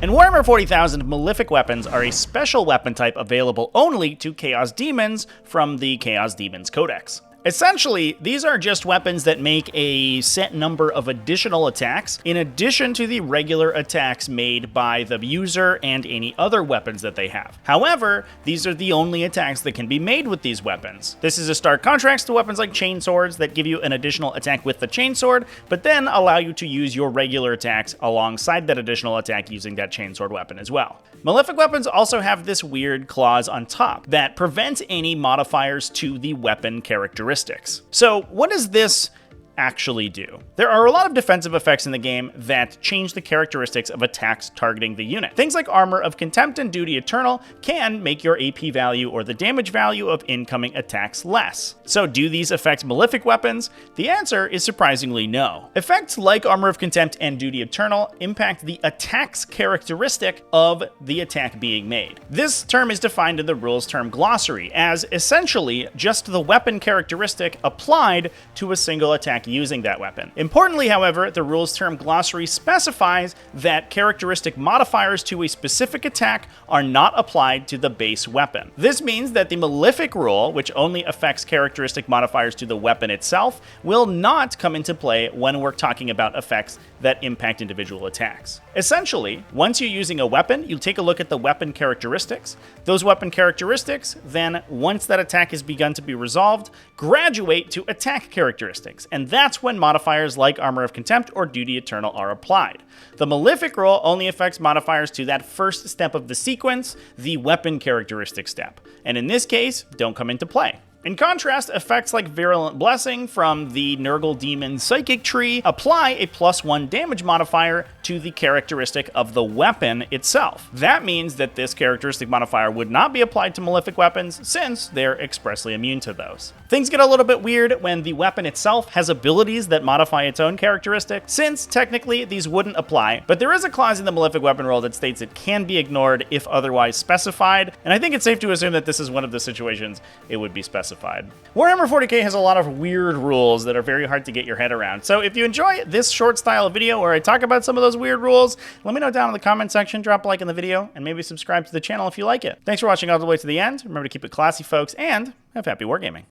In Warhammer 40,000, Malefic weapons are a special weapon type available only to Chaos Demons from the Chaos Demons Codex. Essentially, these are just weapons that make a set number of additional attacks in addition to the regular attacks made by the user and any other weapons that they have. However, these are the only attacks that can be made with these weapons. This is a stark contrast to weapons like chainswords that give you an additional attack with the chainsword, but then allow you to use your regular attacks alongside that additional attack using that chainsword weapon as well. Malefic weapons also have this weird clause on top that prevents any modifiers to the weapon characteristics. So what does this actually do? There are a lot of defensive effects in the game that change the characteristics of attacks targeting the unit. Things like Armor of Contempt and Duty Eternal can make your AP value or the damage value of incoming attacks less. So do these affect Malefic weapons? The answer is surprisingly no. Effects like Armor of Contempt and Duty Eternal impact the attack's characteristic of the attack being made. This term is defined in the rules term glossary as essentially just the weapon characteristic applied to a single attack using that weapon. Importantly, however, the rules term glossary specifies that characteristic modifiers to a specific attack are not applied to the base weapon. This means that the Malefic rule, which only affects characteristic modifiers to the weapon itself, will not come into play when we're talking about effects that impact individual attacks. Essentially, once you're using a weapon, you take a look at the weapon characteristics. Those weapon characteristics, then, once that attack has begun to be resolved, graduate to attack characteristics, and that's when modifiers like Armor of Contempt or Duty Eternal are applied. The Malefic rule only affects modifiers to that first step of the sequence, the weapon characteristic step, and in this case, don't come into play. In contrast, effects like Virulent Blessing from the Nurgle Demon Psychic Tree apply a +1 damage modifier to the characteristic of the weapon itself. That means that this characteristic modifier would not be applied to Malefic weapons since they're expressly immune to those. Things get a little bit weird when the weapon itself has abilities that modify its own characteristic, since technically these wouldn't apply, but there is a clause in the Malefic weapon rule that states it can be ignored if otherwise specified, and I think it's safe to assume that this is one of the situations it would be specified. Warhammer 40k has a lot of weird rules that are very hard to get your head around, so if you enjoy this short style video where I talk about some of those weird rules, let me know down in the comment section, drop a like in the video, and maybe subscribe to the channel if you like it. Thanks for watching all the way to the end. Remember to keep it classy, folks, and have happy wargaming.